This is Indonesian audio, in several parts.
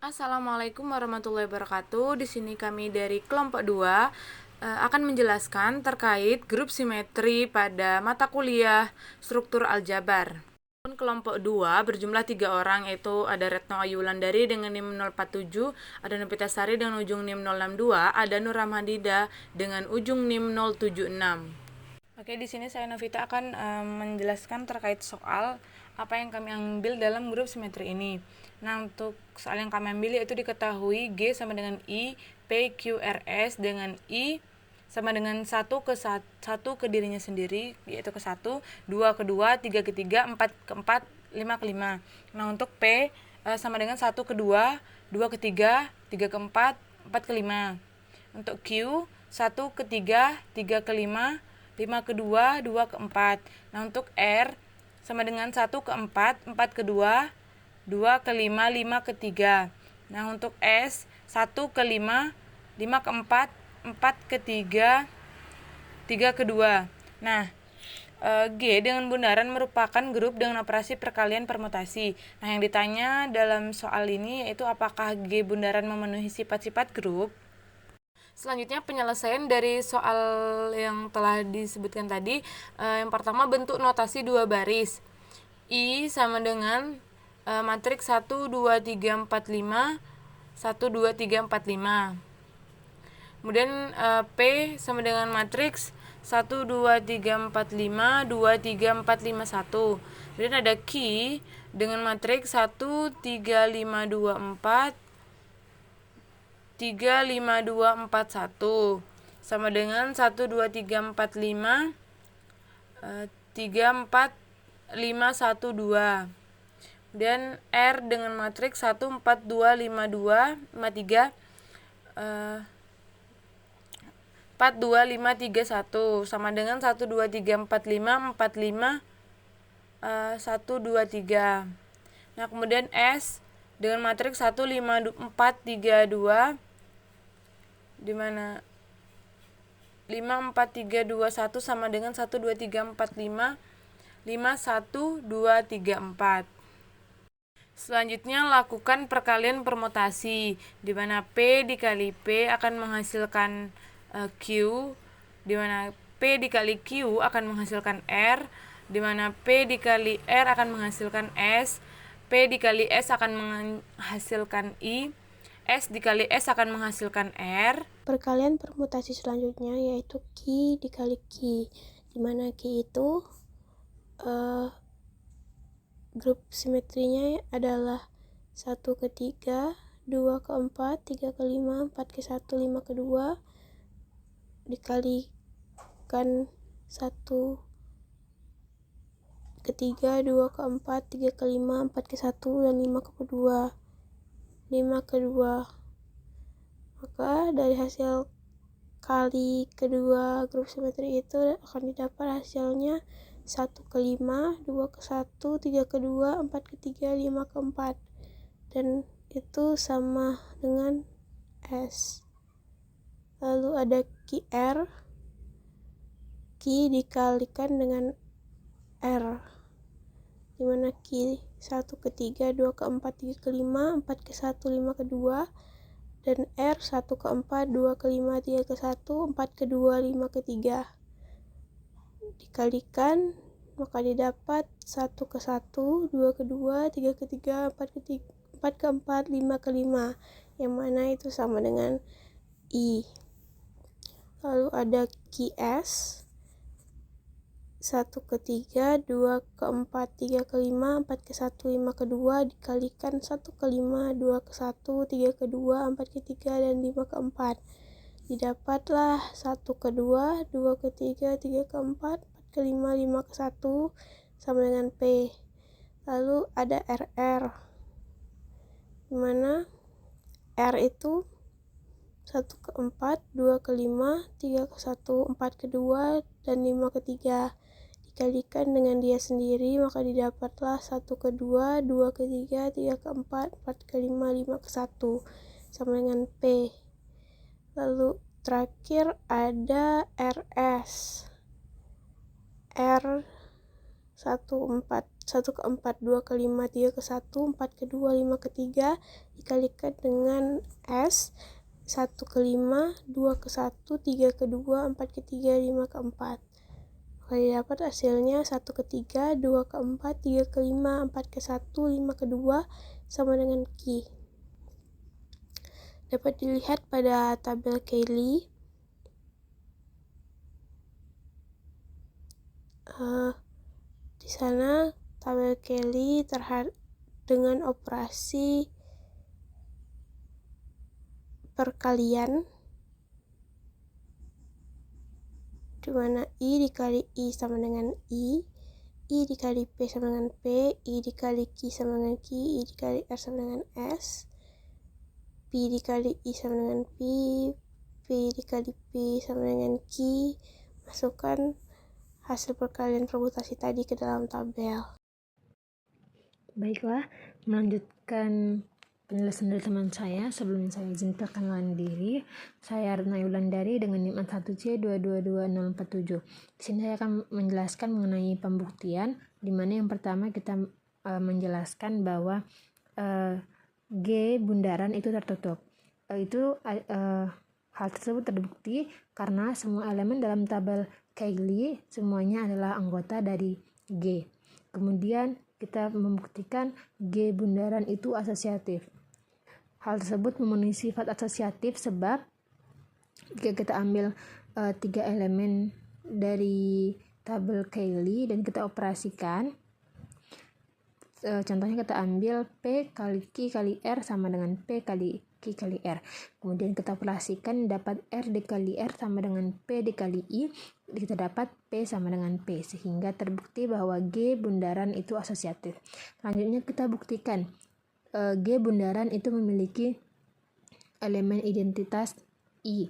Assalamualaikum warahmatullahi wabarakatuh. Di sini kami dari kelompok 2 akan menjelaskan terkait grup simetri pada mata kuliah struktur aljabar. Kelompok 2 berjumlah 3 orang, yaitu ada Retno Ayu Wulandari dengan NIM 047, ada Novita Sari dengan ujung NIM 062, ada Nur Rahmadida dengan ujung NIM 076. Oke, di sini saya Novita akan menjelaskan terkait soal apa yang kami ambil dalam grup simetri ini. Nah, untuk soal yang kami ambil yaitu diketahui G sama dengan I, P, Q, R, S dengan I sama dengan 1 ke dirinya sendiri, yaitu ke 1, 2 ke 2, 3 ke 3, 4 ke 4, 5 ke 5. Nah, untuk P sama dengan 1 ke 2, 2 ke 3, 3 ke 4, 4 ke 5. Untuk Q 1 ke 3, 3 ke 5, 5 ke 2, 2 ke 4. Nah, untuk R sama dengan 1 ke 4, 4 ke 2, 2 ke 5, 5 ke 3. Nah, untuk S 1 ke 5, 5 ke 4, 4 ke 3, 3 ke 2. Nah, G dengan bundaran merupakan grup dengan operasi perkalian permutasi. Nah, yang ditanya dalam soal ini yaitu apakah G bundaran memenuhi sifat-sifat grup. Selanjutnya penyelesaian dari soal yang telah disebutkan tadi. Yang pertama, bentuk notasi dua baris. I sama dengan matriks 1 2 3 4 5 1 2 3 4 5. Kemudian P sama dengan matriks 1 2 3 4 5 2 3 4 5 1. Kemudian ada Q dengan matriks 1 3 5 2 4 3 5 2 4 1 sama dengan 1 2 3 4 5 3 4 5 1 2. Dan R dengan matriks 1 4 2 5 2 5 3 4 2 5 3 1 sama dengan 1 2 3 4 5 4 5 1 2 3. Nah, kemudian S dengan matriks 1 5 4 3 2, di mana 5 4 3 2 1 sama dengan 1 2 3 4 5 5 1 2 3 4. Selanjutnya lakukan perkalian permutasi, di mana P dikali P akan menghasilkan Q, di mana P dikali Q akan menghasilkan R, di mana P dikali R akan menghasilkan S, P dikali S akan menghasilkan I, S dikali S akan menghasilkan R. Perkalian permutasi selanjutnya yaitu Q dikali Q, di mana Q itu grup simetrinya adalah 1 ke 3, 2 ke 4, 3 ke 5, 4 ke 1, 5 ke 2 dikalikan 1 ke 3, 2 ke 4, 3 ke 5, 4 ke 1, dan 5 ke 2. 5 ke 2. Maka dari hasil kali kedua grup simetri itu akan didapat hasilnya 1 ke 5, 2 ke 1, 3 ke 2, 4 ke 3, 5 ke 4. Dan itu sama dengan S. Lalu ada QR, Q dikalikan dengan R, dimana Q 1 ke 3, 2 ke 4, 3 ke 5, 4 ke 1, 5 ke 2, dan R 1 ke 4, 2 ke 5, 3 ke 1, 4 ke 2, 5 ke 3 dikalikan, maka didapat 1 ke 1, 2 ke 2, 3 ke 3, 4 ke 3, 4 ke 4, 5 ke 5, yang mana itu sama dengan I. Lalu ada QS 1 ke 3, 2 ke 4, 3 ke 5, 4 ke 1, 5 ke 2 dikalikan 1 ke 5, 2 ke 1, 3 ke 2, 4 ke 3, dan 5 ke 4. Didapatlah 1 ke 2, 2 ke 3, 3 ke 4, 4 ke 5, 5 ke 1 sama dengan P. Lalu ada RR, dimana R itu 1 ke 4, 2 ke 5, 3 ke 1, 4 ke 2, dan 5 ke 3 dikalikan dengan dia sendiri, maka didapatlah 1 ke 2, 2 ke 3, 3 ke 4, 4 ke 5, 5 ke 1 sama dengan P. Lalu terakhir ada RS, R 1 4 1 ke 4, 2 ke 5, 3 ke 1, 4 ke 2, 5 ke 3 dikalikan dengan S 1 ke 5, 2 ke 1, 3 ke 2, 4 ke 3, 5 ke 4. Maka didapat hasilnya 1 ke 3, 2 ke 4, 3 ke 5, 4 ke 1, 5 ke 2 sama dengan Q. Dapat dilihat pada tabel Cayley. Di sana tabel Cayley dengan operasi perkalian, di mana I dikali I sama dengan I dikali P sama dengan P, I dikali Q sama dengan Q, I dikali R sama dengan S, P dikali I sama dengan P, P dikali P sama dengan Q. Masukkan hasil perkalian permutasi tadi ke dalam tabel. Baiklah, melanjutkan penjelasan dari teman saya. Sebelum saya izin perkenalan diri, saya Retna Yulandari dengan NIM 1C222047. Di sini saya akan menjelaskan mengenai pembuktian, di mana yang pertama kita menjelaskan bahwa G bundaran itu tertutup. Hal tersebut terbukti karena semua elemen dalam tabel Cayley semuanya adalah anggota dari G. Kemudian kita membuktikan G bundaran itu asosiatif. Hal tersebut memenuhi sifat asosiatif sebab jika kita ambil 3 elemen dari tabel Cayley dan kita operasikan, contohnya kita ambil P kali Q kali R sama dengan P kali Q kali R. Kemudian kita operasikan dapat R dikali R sama dengan P dikali I. Kita dapat P sama dengan P, sehingga terbukti bahwa G bundaran itu asosiatif. Selanjutnya kita buktikan G bundaran itu memiliki elemen identitas I.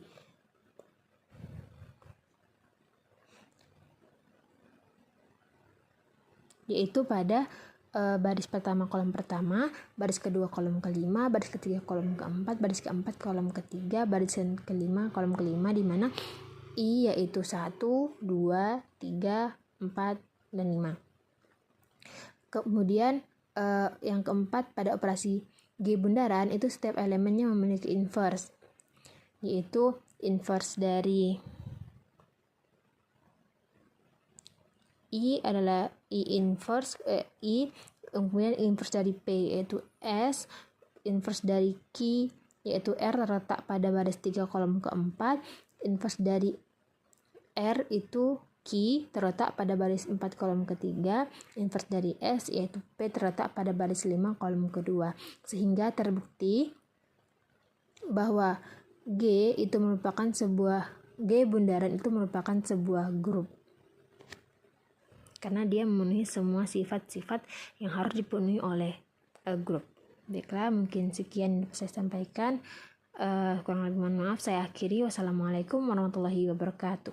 Yaitu pada baris pertama kolom pertama, baris kedua kolom kelima, baris ketiga kolom keempat, baris keempat kolom ketiga, baris kelima kolom kelima, di mana I yaitu 1, 2, 3, 4, dan 5. Kemudian yang keempat, pada operasi G bundaran itu setiap elemennya memiliki inverse, yaitu inverse dari I adalah I inverse I, kemudian inverse dari P yaitu S, inverse dari Q yaitu R terletak pada baris 3 kolom keempat, inverse dari R itu Q terletak pada baris 4 kolom ketiga, inverse dari S yaitu P terletak pada baris 5 kolom kedua, sehingga terbukti bahwa G bundaran itu merupakan sebuah grup karena dia memenuhi semua sifat-sifat yang harus dipenuhi oleh grup. Baiklah, mungkin sekian yang saya sampaikan. Kurang lebih mohon maaf, saya akhiri. Wassalamualaikum warahmatullahi wabarakatuh.